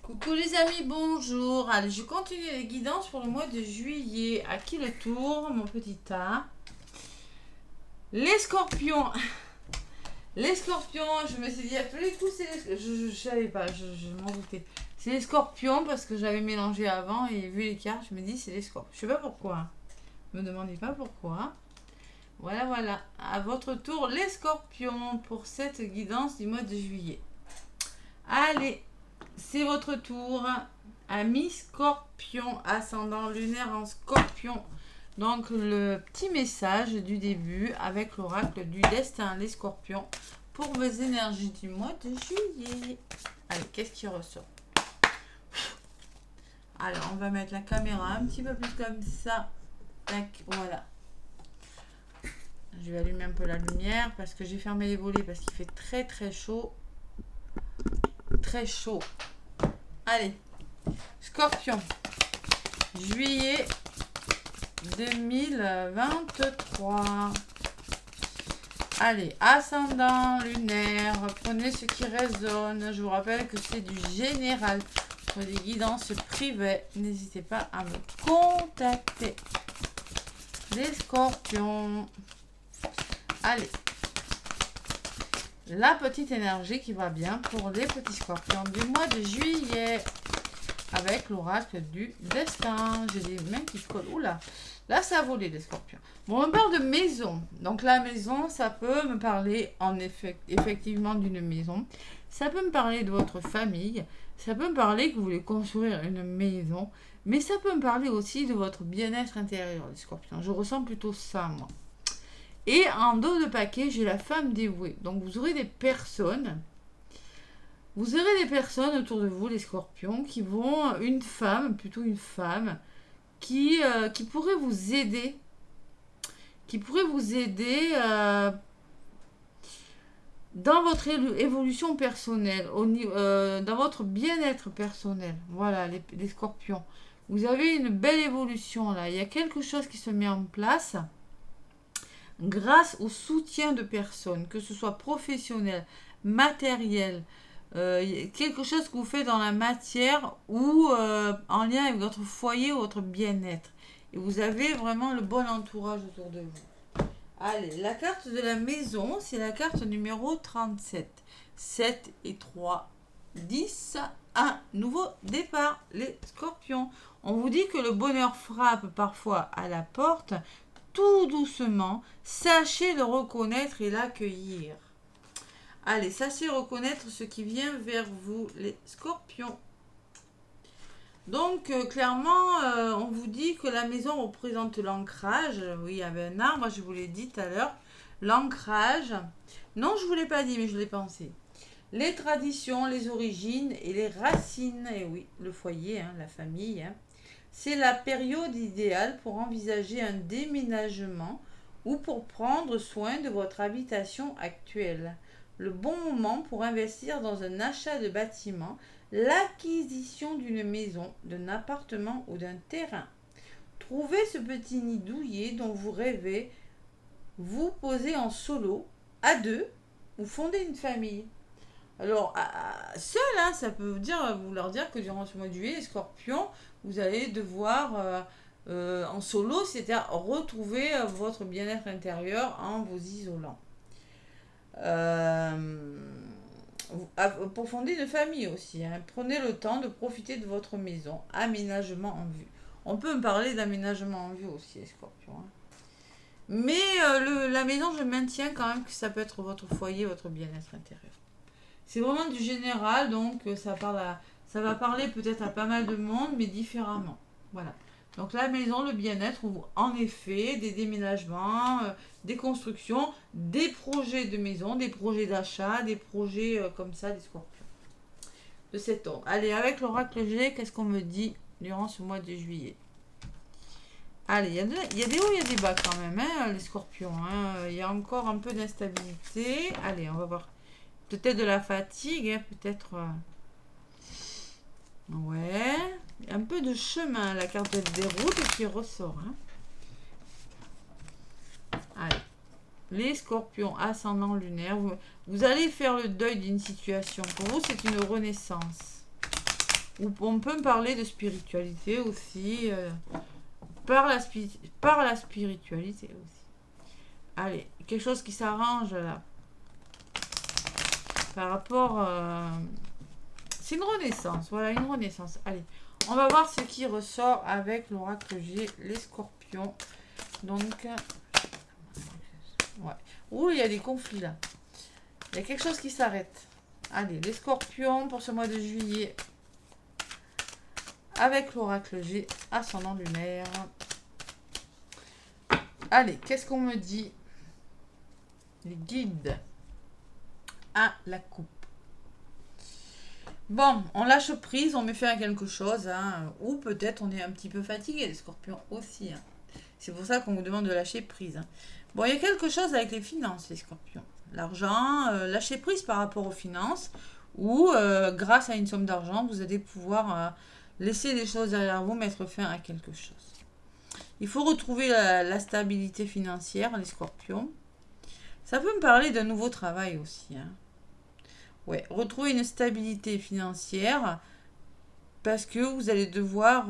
Coucou les amis, bonjour. Allez, je continue les guidances pour le mois de juillet. À qui le tour, mon petit tas? Les scorpions. Les scorpions, je me suis dit à tous les coups, je savais pas, je m'en doutais. C'est les scorpions parce que j'avais mélangé avant et vu les cartes, je me dis c'est les scorpions. Je sais pas pourquoi. Me demandez pas pourquoi. Voilà, voilà. À votre tour, les scorpions pour cette guidance du mois de juillet. Allez, c'est votre tour. Ami Scorpion, ascendant lunaire en Scorpion. Donc le petit message du début avec l'oracle du destin, les Scorpions, pour vos énergies du mois de juillet. Allez, qu'est-ce qui ressort? Alors, on va mettre la caméra un petit peu plus comme ça. Tac, voilà. Je vais allumer un peu la lumière parce que j'ai fermé les volets parce qu'il fait très très chaud. Très chaud. Allez, Scorpion, juillet 2023. Allez, ascendant lunaire, prenez ce qui résonne. Je vous rappelle que c'est du général. Pour des guidances privées, n'hésitez pas à me contacter. Les scorpions. Allez. La petite énergie qui va bien pour les petits scorpions du mois de juillet. Avec l'oracle du destin. J'ai des mains qui collent. Oula, là ça a volé les scorpions. Bon, on parle de maison. Donc la maison, ça peut me parler effectivement d'une maison. Ça peut me parler de votre famille. Ça peut me parler que vous voulez construire une maison. Mais ça peut me parler aussi de votre bien-être intérieur, les scorpions. Je ressens plutôt ça, moi. Et en dos de paquet, j'ai la femme dévouée. Donc vous aurez des personnes. Vous aurez des personnes autour de vous, les scorpions, qui vont, plutôt une femme, qui pourrait vous aider. Qui pourrait vous aider dans votre évolution personnelle, dans votre bien-être personnel. Voilà, les scorpions. Vous avez une belle évolution là. Il y a quelque chose qui se met en place grâce au soutien de personnes, que ce soit professionnel, matériel, quelque chose que vous faites dans la matière ou en lien avec votre foyer ou votre bien-être. Et vous avez vraiment le bon entourage autour de vous. Allez, la carte de la maison, c'est la carte numéro 37. 7 et 3, 10, un nouveau départ, les scorpions. On vous dit que le bonheur frappe parfois à la porte. Tout doucement, sachez le reconnaître et l'accueillir. Allez, sachez reconnaître ce qui vient vers vous, les scorpions. Donc, clairement, on vous dit que la maison représente l'ancrage. Oui, il y avait un arbre, je vous l'ai dit tout à l'heure. L'ancrage. Non, je ne vous l'ai pas dit, mais je l'ai pensé. Les traditions, les origines et les racines. Et oui, le foyer, la famille. C'est la période idéale pour envisager un déménagement ou pour prendre soin de votre habitation actuelle. Le bon moment pour investir dans un achat de bâtiment, l'acquisition d'une maison, d'un appartement ou d'un terrain. Trouvez ce petit nid douillet dont vous rêvez, vous posez en solo, à deux, ou fondez une famille. Alors, seul, ça peut vous leur dire que durant ce mois de juillet, les scorpions, vous allez devoir, en solo, c'est-à-dire retrouver votre bien-être intérieur en vous isolant. Pour fonder une famille aussi, prenez le temps de profiter de votre maison. Aménagement en vue. On peut me parler d'aménagement en vue aussi, les scorpions. Mais la maison, je maintiens quand même que ça peut être votre foyer, votre bien-être intérieur. C'est vraiment du général, donc ça va parler peut-être à pas mal de monde, mais différemment. Voilà. Donc la maison, le bien-être, ou en effet, des déménagements, des constructions, des projets de maison, des projets d'achat, des projets comme ça, des scorpions. De cet ordre. Allez, avec l'oracle G, qu'est-ce qu'on me dit durant ce mois de juillet? Allez, il y a des hauts, il y a des bas quand même, les scorpions. Il y a encore un peu d'instabilité. Allez, on va voir. Peut-être de la fatigue, peut-être... Ouais. Un peu de chemin, la carte des routes qui ressort. Allez. Les scorpions, ascendant lunaire. Vous allez faire le deuil d'une situation. Pour vous, c'est une renaissance. Ou on peut me parler de spiritualité aussi. Par la spiritualité aussi. Allez, quelque chose qui s'arrange là. Par rapport... c'est une renaissance. Voilà, une renaissance. Allez, on va voir ce qui ressort avec l'oracle G, les scorpions. Donc... ouais. Ouh, il y a des conflits là. Il y a quelque chose qui s'arrête. Allez, les scorpions pour ce mois de juillet. Avec l'oracle G, ascendant lunaire. Allez, qu'est-ce qu'on me dit? Les guides à la coupe. Bon, on lâche prise, on met fin à quelque chose. Hein, ou peut-être on est un petit peu fatigué, les scorpions aussi. Hein. C'est pour ça qu'on vous demande de lâcher prise. Hein. Bon, il y a quelque chose avec les finances, les scorpions. L'argent, lâcher prise par rapport aux finances. Ou grâce à une somme d'argent, vous allez pouvoir laisser les choses derrière vous, mettre fin à quelque chose. Il faut retrouver la stabilité financière, les scorpions. Ça peut me parler d'un nouveau travail aussi. Hein. Ouais, retrouver une stabilité financière parce que vous allez devoir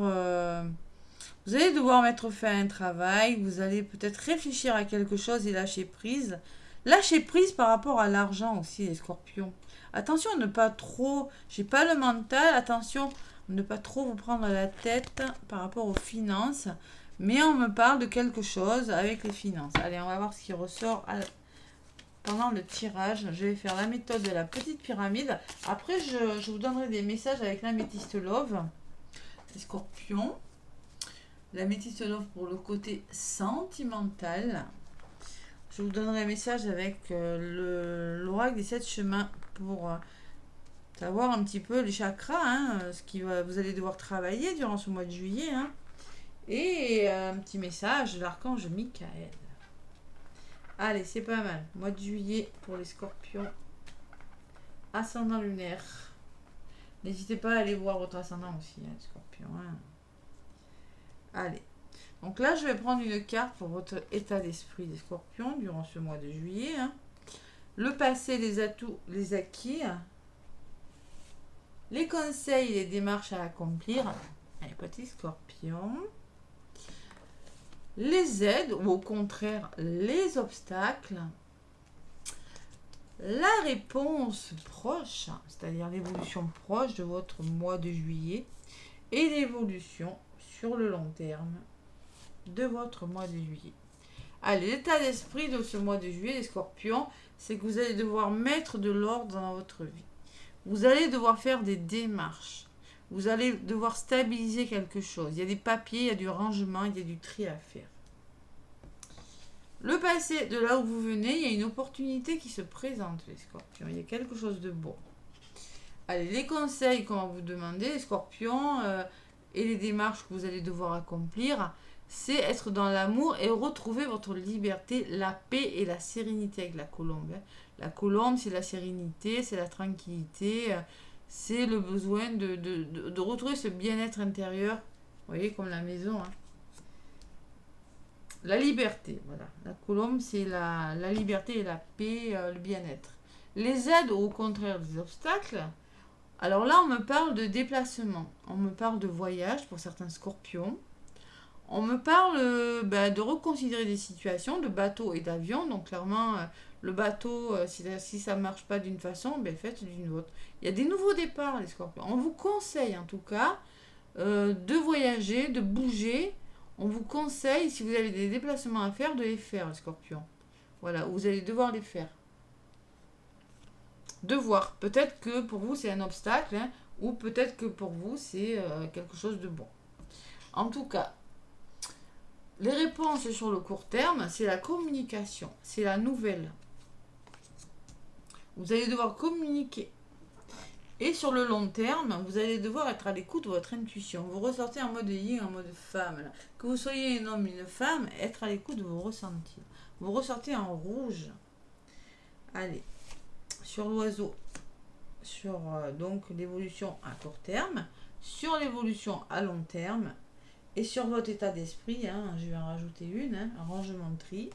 mettre fin à un travail, vous allez peut-être réfléchir à quelque chose et lâcher prise. Lâcher prise par rapport à l'argent aussi, les scorpions. Attention à ne pas trop, j'ai pas le mental, attention à ne pas trop vous prendre la tête par rapport aux finances. Mais on me parle de quelque chose avec les finances. Allez, on va voir ce qui ressort pendant le tirage. Je vais faire la méthode de la petite pyramide. Après, je vous donnerai des messages avec l'améthyste love. Les scorpions. L'améthyste love pour le côté sentimental. Je vous donnerai un message avec l'oracle des 7 chemins pour savoir un petit peu les chakras. Hein, vous allez devoir travailler durant ce mois de juillet. Hein. Et un petit message de l'archange Michael. Allez, c'est pas mal. Mois de juillet pour les scorpions. Ascendant lunaire. N'hésitez pas à aller voir votre ascendant aussi, hein, scorpion. Hein. Allez. Donc là, je vais prendre une carte pour votre état d'esprit des scorpions durant ce mois de juillet. Hein. Le passé, les atouts, les acquis. Les conseils, les démarches à accomplir. Allez, petit scorpion. Les aides ou au contraire les obstacles, la réponse proche, c'est-à-dire l'évolution proche de votre mois de juillet et l'évolution sur le long terme de votre mois de juillet. Allez, l'état d'esprit de ce mois de juillet, les scorpions, c'est que vous allez devoir mettre de l'ordre dans votre vie. Vous allez devoir faire des démarches. Vous allez devoir stabiliser quelque chose. Il y a des papiers, il y a du rangement, il y a du tri à faire. Le passé, de là où vous venez, il y a une opportunité qui se présente, les scorpions. Il y a quelque chose de bon. Allez, les conseils qu'on va vous demander, les scorpions, et les démarches que vous allez devoir accomplir, c'est être dans l'amour et retrouver votre liberté, la paix et la sérénité avec la colombe. La colombe, c'est la sérénité, c'est la tranquillité, c'est le besoin de retrouver ce bien-être intérieur. Vous voyez, comme la maison. Hein. La liberté, voilà. La colombe, c'est la liberté et la paix, le bien-être. Les aides, au contraire des obstacles. Alors là, on me parle de déplacement. On me parle de voyage pour certains scorpions. On me parle de reconsidérer des situations de bateau et d'avion. Donc clairement, le bateau, si ça ne marche pas d'une façon, faites d'une autre. Il y a des nouveaux départs, les scorpions. On vous conseille en tout cas de voyager, de bouger. On vous conseille, si vous avez des déplacements à faire, de les faire, les scorpions. Voilà, vous allez devoir les faire. Devoir. Peut-être que pour vous, c'est un obstacle, hein, ou peut-être que pour vous, c'est quelque chose de bon. En tout cas, les réponses sur le court terme, c'est la communication, c'est la nouvelle. Vous allez devoir communiquer. Et sur le long terme, vous allez devoir être à l'écoute de votre intuition. Vous ressortez en mode yin, en mode femme. Là. Que vous soyez un homme, une femme, être à l'écoute de vos ressentis. Vous ressortez en rouge. Allez, sur l'oiseau, sur donc l'évolution à court terme, sur l'évolution à long terme, et sur votre état d'esprit, hein, je vais en rajouter une, hein, un rangement de tri.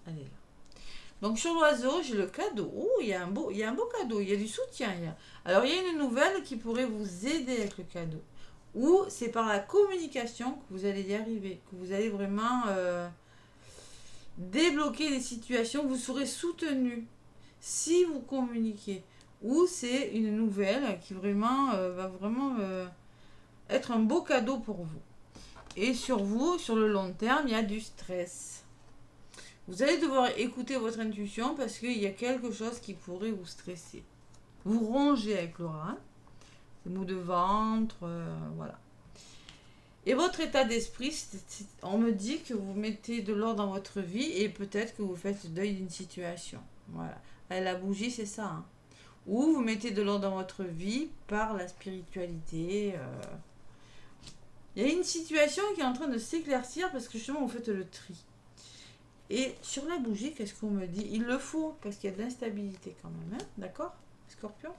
Allez là. Donc sur l'oiseau, j'ai le cadeau. Oh, il y a un beau cadeau, il y a du soutien. Alors il y a une nouvelle qui pourrait vous aider avec le cadeau. Ou c'est par la communication que vous allez y arriver, que vous allez vraiment débloquer des situations, vous serez soutenu si vous communiquez. Ou c'est une nouvelle qui vraiment va vraiment être un beau cadeau pour vous. Et sur vous, sur le long terme, il y a du stress. Vous allez devoir écouter votre intuition parce qu'il y a quelque chose qui pourrait vous stresser. Vous rongez avec le rat, des maux de ventre, voilà. Et votre état d'esprit, on me dit que vous mettez de l'ordre dans votre vie et peut-être que vous faites le deuil d'une situation. Voilà. Et la bougie, c'est ça. Hein. Ou vous mettez de l'ordre dans votre vie par la spiritualité. Il y a une situation qui est en train de s'éclaircir parce que justement, vous faites le tri. Et sur la bougie, qu'est-ce qu'on me dit? Il le faut parce qu'il y a de l'instabilité quand même. Hein, d'accord, Scorpion?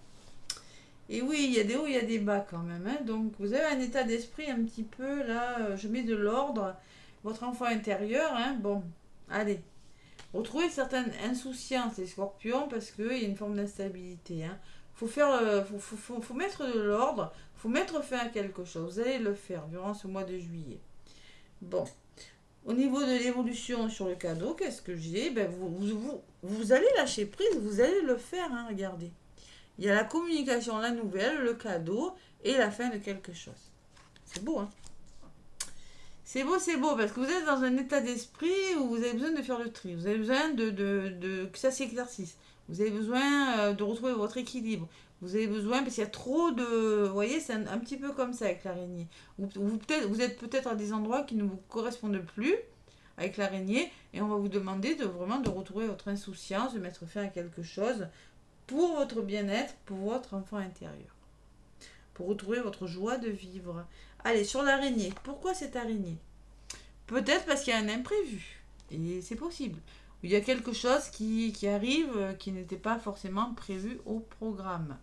Et oui, il y a des hauts, il y a des bas quand même. Hein. Donc, vous avez un état d'esprit un petit peu, là, je mets de l'ordre. Votre enfant intérieur, hein, bon, allez. Retrouvez certaines insouciances, les scorpions, parce qu'il y a une forme d'instabilité. Hein. Faut mettre de l'ordre, faut mettre fin à quelque chose. Vous allez le faire durant ce mois de juillet. Bon. Au niveau de l'évolution sur le cadeau, qu'est-ce que j'ai? Ben, vous allez lâcher prise, vous allez le faire, hein, regardez. Il y a la communication, la nouvelle, le cadeau et la fin de quelque chose. C'est beau, hein? C'est beau, parce que vous êtes dans un état d'esprit où vous avez besoin de faire le tri. Vous avez besoin que ça s'éclaircisse. Vous avez besoin de retrouver votre équilibre. Vous avez besoin, parce qu'il y a trop de... Vous voyez, c'est un petit peu comme ça avec l'araignée. Vous êtes peut-être à des endroits qui ne vous correspondent plus avec l'araignée et on va vous demander vraiment de retrouver votre insouciance, de mettre fin à quelque chose pour votre bien-être, pour votre enfant intérieur. Pour retrouver votre joie de vivre. Allez, sur l'araignée. Pourquoi cette araignée? Peut-être parce qu'il y a un imprévu. Et c'est possible. Il y a quelque chose qui arrive qui n'était pas forcément prévu au programme.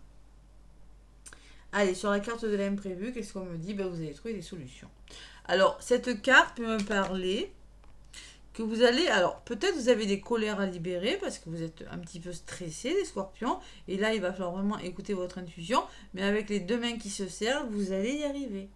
Allez, sur la carte de l'imprévu, qu'est-ce qu'on me dit? Ben, vous allez trouver des solutions. Alors, cette carte peut me parler que vous allez... Alors, peut-être vous avez des colères à libérer parce que vous êtes un petit peu stressé, les scorpions. Et là, il va falloir vraiment écouter votre intuition. Mais avec les deux mains qui se servent, vous allez y arriver.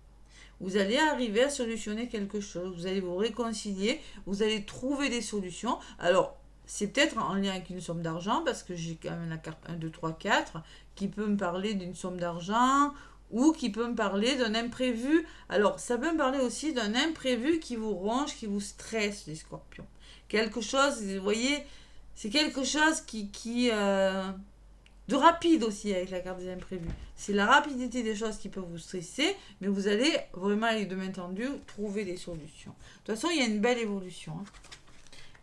Vous allez arriver à solutionner quelque chose. Vous allez vous réconcilier. Vous allez trouver des solutions. Alors, c'est peut-être en lien avec une somme d'argent parce que j'ai quand même la carte 1, 2, 3, 4 qui peut me parler d'une somme d'argent ou qui peut me parler d'un imprévu. Alors, ça peut me parler aussi d'un imprévu qui vous ronge, qui vous stresse, les scorpions. Quelque chose, vous voyez, c'est quelque chose de rapide aussi avec la carte des imprévus. C'est la rapidité des choses qui peut vous stresser, mais vous allez vraiment, avec de main tendue, trouver des solutions. De toute façon, il y a une belle évolution. Hein.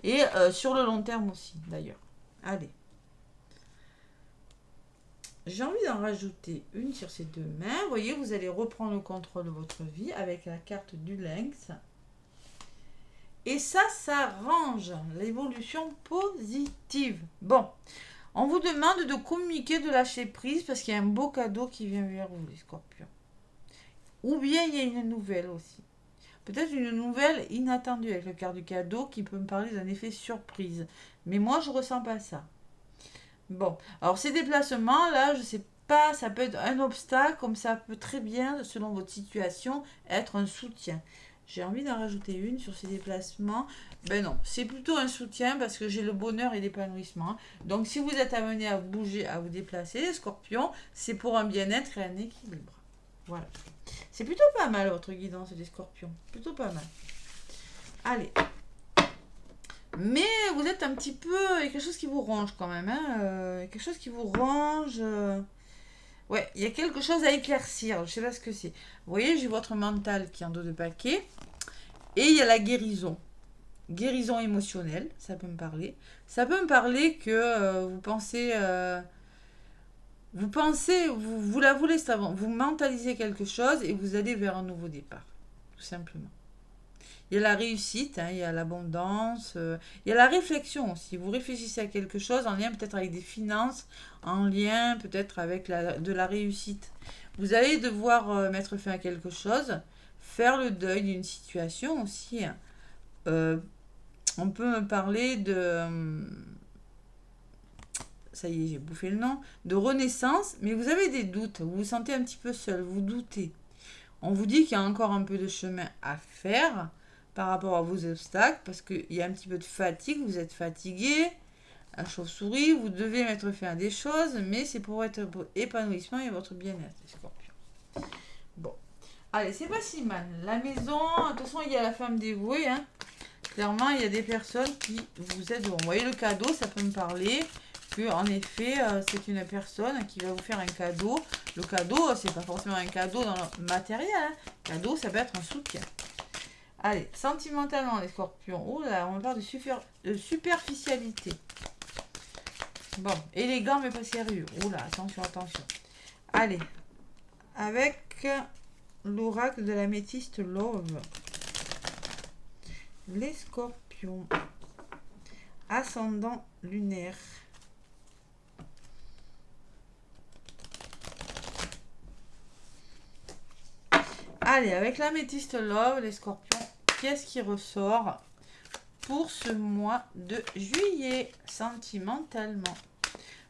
Et sur le long terme aussi, d'ailleurs. Allez. J'ai envie d'en rajouter une sur ces deux mains. Vous voyez, vous allez reprendre le contrôle de votre vie avec la carte du lynx. Et ça range l'évolution positive. Bon, on vous demande de communiquer, de lâcher prise parce qu'il y a un beau cadeau qui vient vers vous, les scorpions. Ou bien il y a une nouvelle aussi. Peut-être une nouvelle inattendue avec le carte du cadeau qui peut me parler d'un effet surprise. Mais moi, je ne ressens pas ça. Bon, alors ces déplacements, là, je sais pas, ça peut être un obstacle, comme ça peut très bien, selon votre situation, être un soutien. J'ai envie d'en rajouter une sur ces déplacements. Ben non, c'est plutôt un soutien parce que j'ai le bonheur et l'épanouissement. Donc si vous êtes amené à bouger, à vous déplacer, les scorpions, c'est pour un bien-être et un équilibre. Voilà. C'est plutôt pas mal votre guidance des scorpions. Plutôt pas mal. Allez. Mais vous êtes un petit peu... Il y a quelque chose qui vous ronge quand même. Hein, quelque chose qui vous ronge. Ouais, il y a quelque chose à éclaircir. Je ne sais pas ce que c'est. Vous voyez, j'ai votre mental qui est en dos de paquet. Et il y a la guérison. Guérison émotionnelle, ça peut me parler. Ça peut me parler que vous pensez... vous la voulez savoir. Vous mentalisez quelque chose et vous allez vers un nouveau départ. Tout simplement. Il y a la réussite, hein, il y a l'abondance, il y a la réflexion aussi. Vous réfléchissez à quelque chose en lien peut-être avec des finances, en lien peut-être avec de la réussite. Vous allez devoir mettre fin à quelque chose, faire le deuil d'une situation aussi. Hein. On peut me parler de... ça y est, j'ai bouffé le nom, de renaissance, mais vous avez des doutes, vous vous sentez un petit peu seul, vous doutez. On vous dit qu'il y a encore un peu de chemin à faire par rapport à vos obstacles, parce qu'il y a un petit peu de fatigue, vous êtes fatigué, la chauve-souris, vous devez mettre fin à des choses, mais c'est pour votre épanouissement et votre bien-être, les scorpions. Bon, allez, c'est pas si mal. La maison, de toute façon, il y a la femme dévouée, hein. Clairement, il y a des personnes qui vous aident. Vous voyez, le cadeau, ça peut me parler que, en effet, c'est une personne qui va vous faire un cadeau. Le cadeau, c'est pas forcément un cadeau dans le matériel. Hein. Cadeau, ça peut être un soutien. Allez, sentimentalement, les scorpions. Oh là, on parle de superficialité. Bon, élégant, mais pas sérieux. Oh là, attention, attention. Allez, avec l'oracle de la métiste Love. Les scorpions, ascendant lunaire. Allez, avec la métiste Love, les scorpions, qu'est-ce qui ressort pour ce mois de juillet, sentimentalement?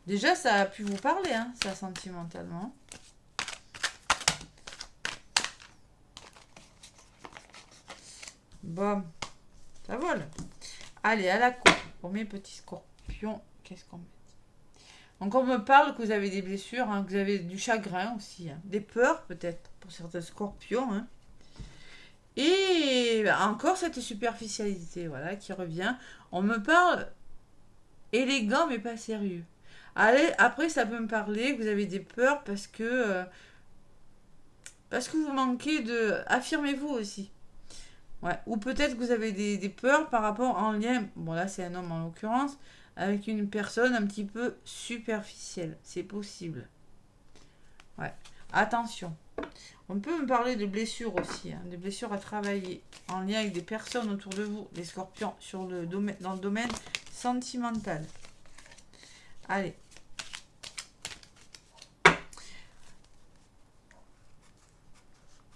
Déjà, ça a pu vous parler, hein, ça, sentimentalement. Bon. Ça vole. Allez, à la coupe. Pour mes petits scorpions, qu'est-ce qu'on me dit? Donc, on me parle que vous avez des blessures, hein, que vous avez du chagrin aussi. Hein, des peurs, peut-être, pour certains scorpions. Hein. Et encore cette superficialité, voilà, qui revient. On me parle élégant, mais pas sérieux. Allez, après, ça peut me parler que vous avez des peurs parce que vous manquez de... Affirmez-vous aussi. Ouais. Ou peut-être que vous avez des peurs par rapport en lien, bon là c'est un homme en l'occurrence, avec une personne un petit peu superficielle. C'est possible. Ouais. Attention. On peut me parler de blessures aussi, hein, des blessures à travailler en lien avec des personnes autour de vous, les scorpions, dans le domaine sentimental. Allez.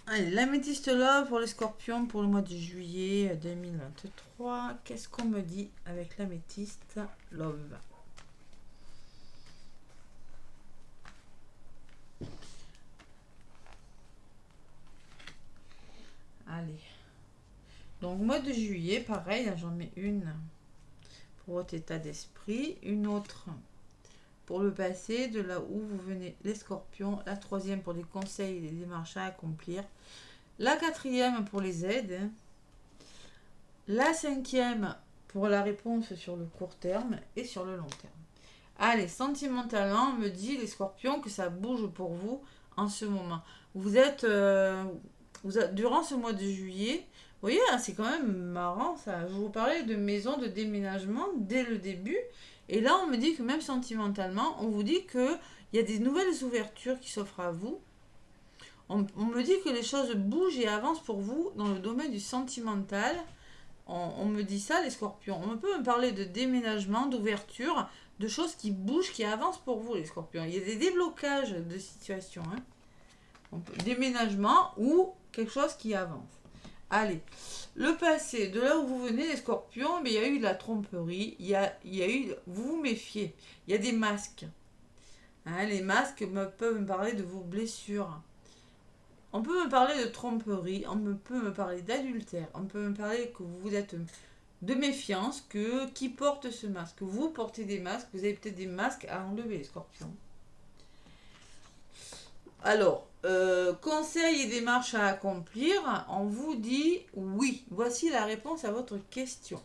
Allez, l'améthyste love pour les scorpions pour le mois de juillet 2023. Qu'est-ce qu'on me dit avec l'améthyste love? Allez. Donc, mois de juillet, pareil, j'en mets une pour votre état d'esprit, une autre pour le passé, de là où vous venez, les scorpions, la troisième pour les conseils et les démarches à accomplir, la quatrième pour les aides, la cinquième pour la réponse sur le court terme et sur le long terme. Allez, sentimentalement, on me dit les scorpions que ça bouge pour vous en ce moment. Vous êtes, durant ce mois de juillet, vous voyez, hein, c'est quand même marrant ça. Je vous parlais de maison de déménagement dès le début. Et là, on me dit que même sentimentalement, on vous dit qu'il y a des nouvelles ouvertures qui s'offrent à vous. On me dit que les choses bougent et avancent pour vous dans le domaine du sentimental. On me dit ça, les scorpions. On peut me parler de déménagement, d'ouverture, de choses qui bougent, qui avancent pour vous, les scorpions. Il y a des déblocages de situations. Hein. Déménagement ou quelque chose qui avance. Allez, le passé, de là où vous venez, les scorpions, mais il y a eu de la tromperie, il y a eu, vous vous méfiez, il y a des masques. Hein, les masques peuvent me parler de vos blessures. On peut me parler de tromperie, peut me parler d'adultère, on peut me parler que vous êtes de méfiance, qui porte ce masque? Vous portez des masques, vous avez peut-être des masques à enlever, les scorpions. Alors, conseils et démarches à accomplir, on vous dit oui. Voici la réponse à votre question.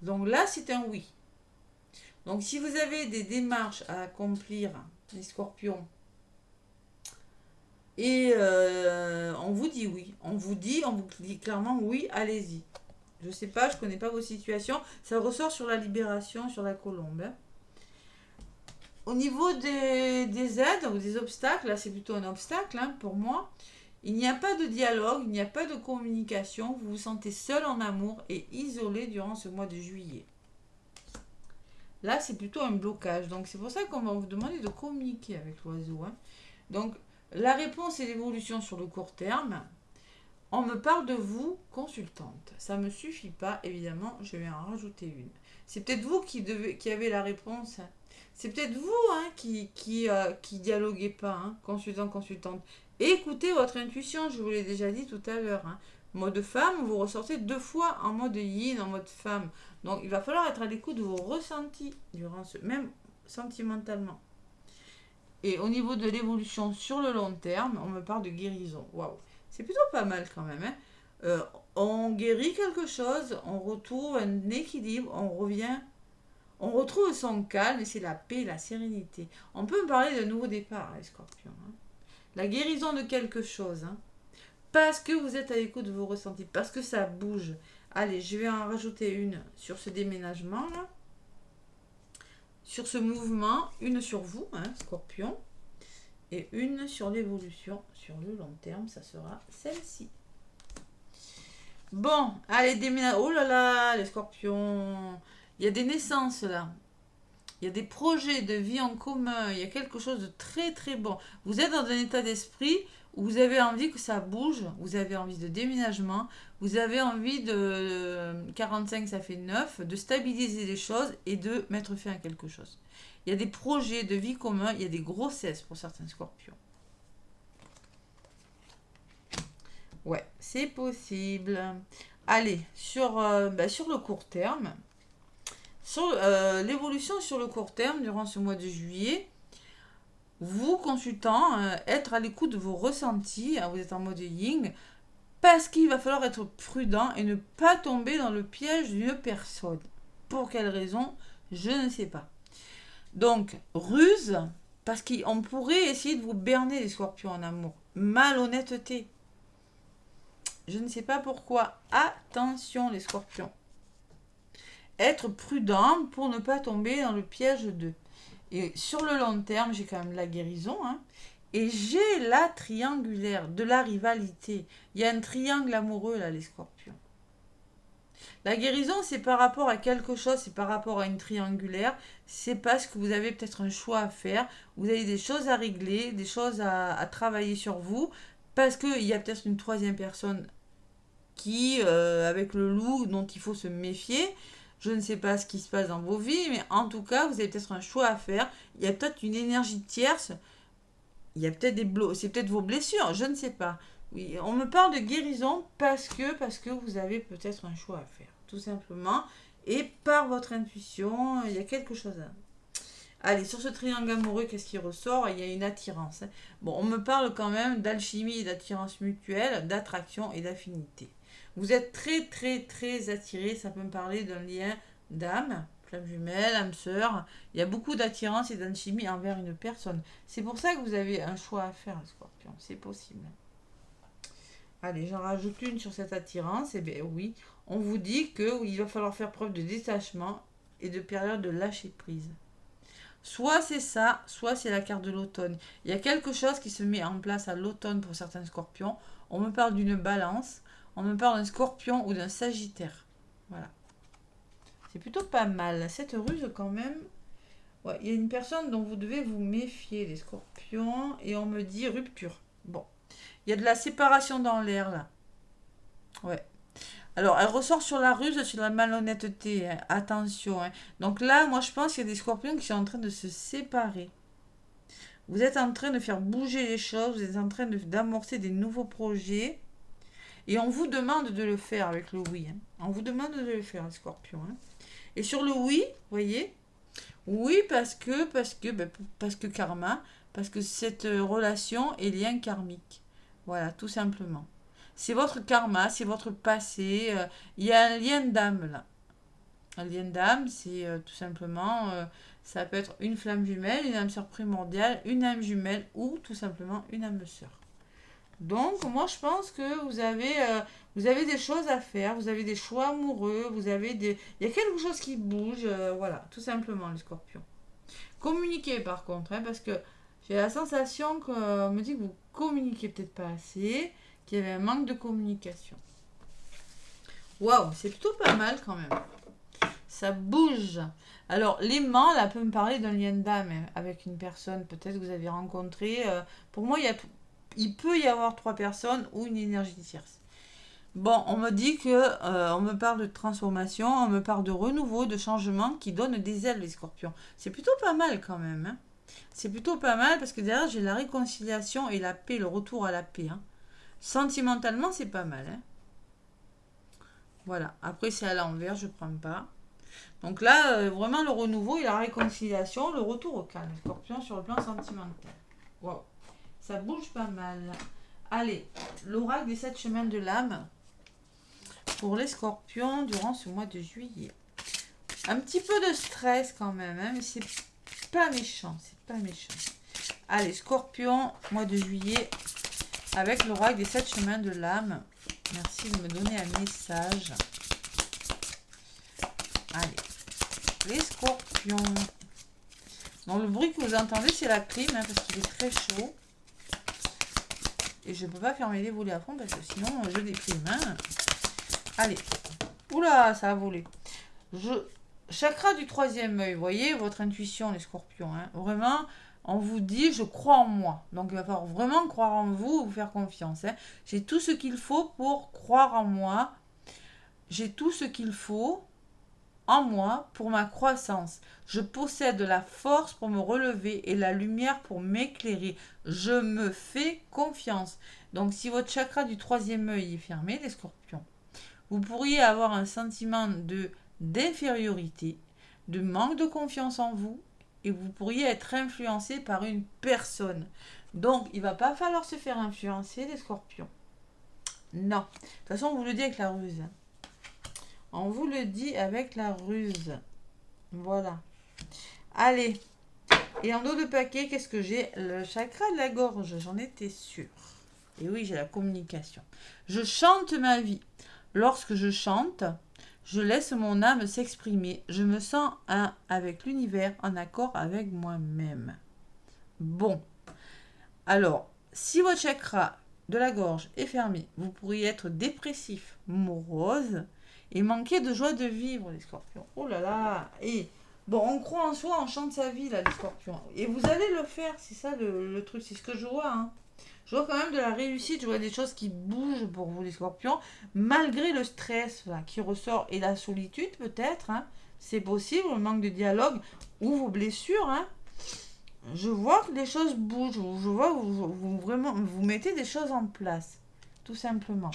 Donc là, c'est un oui. Donc si vous avez des démarches à accomplir, les scorpions, et on vous dit oui. On vous dit clairement oui, allez-y. Je sais pas, je connais pas vos situations. Ça ressort sur la libération, sur la colombe. Hein. Au niveau des aides ou des obstacles, là c'est plutôt un obstacle hein, pour moi. Il n'y a pas de dialogue, il n'y a pas de communication. Vous vous sentez seul en amour et isolé durant ce mois de juillet. Là c'est plutôt un blocage. Donc c'est pour ça qu'on va vous demander de communiquer avec l'oiseau. Hein. Donc la réponse est l'évolution sur le court terme. On me parle de vous, consultante. Ça ne me suffit pas, évidemment, je vais en rajouter une. C'est peut-être vous qui avez la réponse. C'est peut-être vous qui dialoguez pas, hein, consultant, consultante. Écoutez votre intuition, je vous l'ai déjà dit tout à l'heure. Hein. Mode femme, vous ressortez 2 fois en mode yin, en mode femme. Donc il va falloir être à l'écoute de vos ressentis, même sentimentalement. Et au niveau de l'évolution sur le long terme, on me parle de guérison. Waouh, c'est plutôt pas mal quand même. Hein. On guérit quelque chose, on retrouve un équilibre, on revient, on retrouve son calme et c'est la paix, la sérénité. On peut me parler d'un nouveau départ, les scorpions. Hein. La guérison de quelque chose. Hein. Parce que vous êtes à l'écoute de vos ressentis, parce que ça bouge. Allez, je vais en rajouter une sur ce déménagement là. Sur ce mouvement, une sur vous, hein, scorpion, et une sur l'évolution sur le long terme, ça sera celle-ci. Bon, allez, déménage. Oh là là, les scorpions. Il y a des naissances là. Il y a des projets de vie en commun. Il y a quelque chose de très très bon. Vous êtes dans un état d'esprit où vous avez envie que ça bouge. Vous avez envie de déménagement. Vous avez envie de 45, ça fait 9, de stabiliser les choses et de mettre fin à quelque chose. Il y a des projets de vie commun. Il y a des grossesses pour certains scorpions. Ouais, c'est possible. Allez, sur le court terme, sur l'évolution sur le court terme durant ce mois de juillet, vous, consultant, être à l'écoute de vos ressentis, hein, vous êtes en mode yin, parce qu'il va falloir être prudent et ne pas tomber dans le piège d'une personne. Pour quelle raison? Je ne sais pas. Donc, ruse, parce qu'on pourrait essayer de vous berner les scorpions en amour. Malhonnêteté. Je ne sais pas pourquoi. Attention les scorpions. Être prudent pour ne pas tomber dans le piège de. Et sur le long terme, j'ai quand même la guérison. Hein, et j'ai la triangulaire, de la rivalité. Il y a un triangle amoureux là, les scorpions. La guérison, c'est par rapport à quelque chose, c'est par rapport à une triangulaire. C'est parce que vous avez peut-être un choix à faire. Vous avez des choses à régler, des choses à travailler sur vous. Parce qu'il y a peut-être une troisième personne qui, avec le loup, dont il faut se méfier. Je ne sais pas ce qui se passe dans vos vies, mais en tout cas, vous avez peut-être un choix à faire. Il y a peut-être une énergie tierce. Il y a peut-être c'est peut-être vos blessures, je ne sais pas. Oui, on me parle de guérison parce que vous avez peut-être un choix à faire, tout simplement. Et par votre intuition, il y a quelque chose à... Allez, sur ce triangle amoureux, qu'est-ce qui ressort? Il y a une attirance. Hein. Bon, on me parle quand même d'alchimie et d'attirance mutuelle, d'attraction et d'affinité. Vous êtes très, très, très attirés. Ça peut me parler d'un lien d'âme, flamme jumelle, âme sœur. Il y a beaucoup d'attirance et d'alchimie envers une personne. C'est pour ça que vous avez un choix à faire, Scorpion. C'est possible. Allez, j'en rajoute une sur cette attirance. Eh bien oui, on vous dit qu'il va falloir faire preuve de détachement et de période de lâcher prise. Soit c'est ça, soit c'est la carte de l'automne. Il y a quelque chose qui se met en place à l'automne pour certains scorpions. On me parle d'une balance, on me parle d'un scorpion ou d'un sagittaire. Voilà. C'est plutôt pas mal. Cette ruse quand même. Ouais, il y a une personne dont vous devez vous méfier, les scorpions. Et on me dit rupture. Bon. Il y a de la séparation dans l'air là. Ouais. Alors, elle ressort sur la ruse, sur la malhonnêteté. Hein. Attention. Hein. Donc là, moi, je pense qu'il y a des scorpions qui sont en train de se séparer. Vous êtes en train de faire bouger les choses. Vous êtes en train d'amorcer des nouveaux projets. Et on vous demande de le faire avec le oui. Hein. On vous demande de le faire, les scorpions. Hein. Et sur le oui, vous voyez, oui, parce que karma, parce que cette relation est lien karmique. Voilà, tout simplement. C'est votre karma, c'est votre passé. Il y a un lien d'âme là. Un lien d'âme, c'est tout simplement, ça peut être une flamme jumelle, une âme sœur primordiale, une âme jumelle ou tout simplement une âme sœur. Donc, moi, je pense que vous avez des choses à faire, vous avez des choix amoureux, il y a quelque chose qui bouge, voilà, tout simplement, les scorpions. Communiquez, par contre, hein, parce que j'ai la sensation qu'on me dit que vous communiquez peut-être pas assez, qu'il y avait un manque de communication. Waouh, c'est plutôt pas mal quand même. Ça bouge. Alors, l'aimant, là, peut me parler d'un lien d'âme hein, avec une personne, peut-être que vous avez rencontré. Pour moi, il peut y avoir 3 personnes ou une énergie tierce. Bon, on me dit que on me parle de transformation, on me parle de renouveau, de changement qui donne des ailes les scorpions. C'est plutôt pas mal quand même, hein. C'est plutôt pas mal parce que derrière j'ai la réconciliation et la paix, le retour à la paix, hein. Sentimentalement, c'est pas mal, hein. Voilà. Après, c'est à l'envers, je prends pas. Donc là, vraiment le renouveau et la réconciliation, le retour au calme. Scorpion sur le plan sentimental. Wow. Ça bouge pas mal. Allez, l'oracle des 7 chemins de l'âme pour les scorpions durant ce mois de juillet. Un petit peu de stress quand même, hein, mais c'est pas méchant. C'est pas méchant. Allez, scorpion, mois de juillet, avec l'oracle des 7 chemins de l'âme. Merci de me donner un message. Allez, les scorpions. Donc le bruit que vous entendez, c'est la clim, hein, parce qu'il est très chaud. Et je ne peux pas fermer les volets à fond parce que sinon je déprime. Hein. Allez. Oula, ça a volé. Chakra du 3e œil, vous voyez, votre intuition, les scorpions. Hein. Vraiment, on vous dit, je crois en moi. Donc il va falloir vraiment croire en vous, vous faire confiance. Hein. J'ai tout ce qu'il faut pour croire en moi. J'ai tout ce qu'il faut en moi pour ma croissance. Je possède la force pour me relever et la lumière pour m'éclairer. Je me fais confiance. Donc si votre chakra du 3e œil est fermé, les scorpions, vous pourriez avoir un sentiment d'infériorité, de manque de confiance en vous et vous pourriez être influencé par une personne. Donc il ne va pas falloir se faire influencer, les scorpions. Non. De toute façon, on vous le dit avec la ruse. On vous le dit avec la ruse. Voilà. Allez. Et en dos de paquet, qu'est-ce que j'ai? Le chakra de la gorge. J'en étais sûre. Et oui, j'ai la communication. Je chante ma vie. Lorsque je chante, je laisse mon âme s'exprimer. Je me sens un avec l'univers, en accord avec moi-même. Bon. Alors, si votre chakra de la gorge est fermé, vous pourriez être dépressif, morose, et manquer de joie de vivre, les scorpions. Oh là là. Et bon, on croit en soi, on chante sa vie, là, les scorpions. Et vous allez le faire, c'est ça le truc, c'est ce que je vois. Hein. Je vois quand même de la réussite, je vois des choses qui bougent pour vous, les scorpions, malgré le stress là, qui ressort et la solitude peut-être. Hein. C'est possible, le manque de dialogue ou vos blessures. Hein. Je vois que les choses bougent. Je vois que vous mettez des choses en place, tout simplement.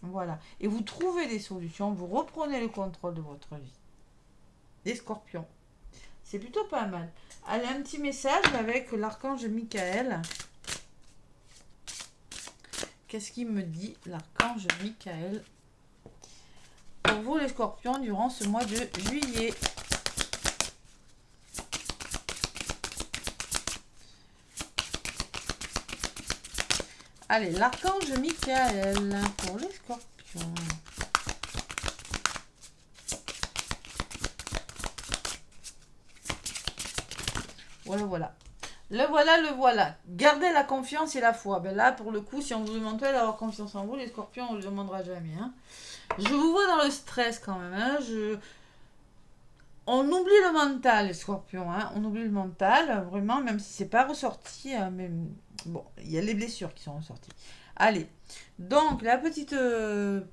Voilà. Et vous trouvez des solutions, vous reprenez le contrôle de votre vie. Les scorpions. C'est plutôt pas mal. Allez, un petit message avec l'archange Michael. Qu'est-ce qu'il me dit, l'archange Michael, pour vous, les scorpions, durant ce mois de juillet? Allez, l'archange Michael pour les scorpions. Voilà, voilà. Le voilà. Gardez la confiance et la foi. Ben là, pour le coup, si on vous demande pas d'avoir confiance en vous, les scorpions, on ne le demandera jamais. Hein. Je vous vois dans le stress quand même. Hein. On oublie le mental, les scorpions. Hein. On oublie le mental, vraiment, même si c'est pas ressorti. Hein, mais bon, il y a les blessures qui sont ressorties. Allez, donc la petite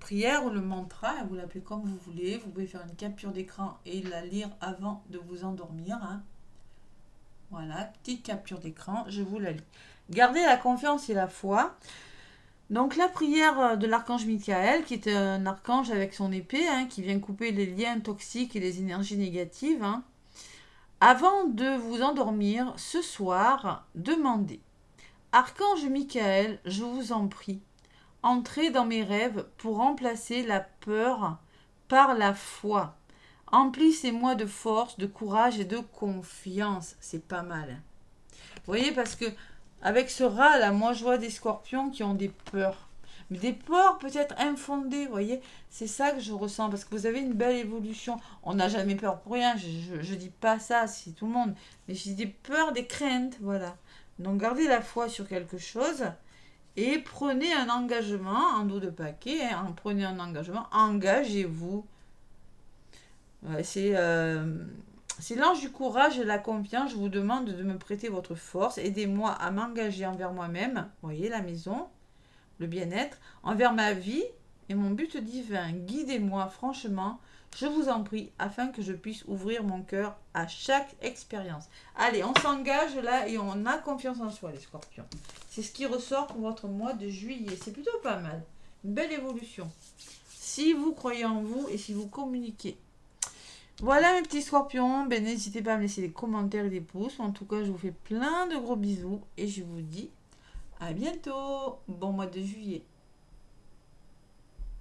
prière ou le mantra, vous l'appelez comme vous voulez. Vous pouvez faire une capture d'écran et la lire avant de vous endormir. Hein. Voilà, petite capture d'écran, je vous la lis. Gardez la confiance et la foi. Donc la prière de l'archange Michael, qui est un archange avec son épée, hein, qui vient couper les liens toxiques et les énergies négatives. Hein. Avant de vous endormir, ce soir, demandez: Archange Michael, je vous en prie, entrez dans mes rêves pour remplacer la peur par la foi. Emplissez-moi de force, de courage et de confiance. C'est pas mal. Vous voyez, parce que avec ce rat là, moi je vois des scorpions qui ont des peurs. Mais des peurs peut-être infondées, vous voyez. C'est ça que je ressens, parce que vous avez une belle évolution. On n'a jamais peur pour rien, je dis pas ça, c'est tout le monde. Mais j'ai des peurs, des craintes, voilà. Donc gardez la foi sur quelque chose et prenez un engagement en dos de paquet. Hein, prenez un engagement, engagez-vous. Ouais, c'est l'ange du courage et de la confiance. Je vous demande de me prêter votre force. Aidez-moi à m'engager envers moi-même. Vous voyez, la maison, le bien-être, envers ma vie et mon but divin. Guidez-moi, franchement, je vous en prie, afin que je puisse ouvrir mon cœur à chaque expérience. Allez, on s'engage là et on a confiance en soi, les scorpions. C'est ce qui ressort pour votre mois de juillet. C'est plutôt pas mal. Une belle évolution. Si vous croyez en vous et si vous communiquez. Voilà mes petits scorpions, ben, n'hésitez pas à me laisser des commentaires et des pouces. En tout cas, je vous fais plein de gros bisous et je vous dis à bientôt. Bon mois de juillet.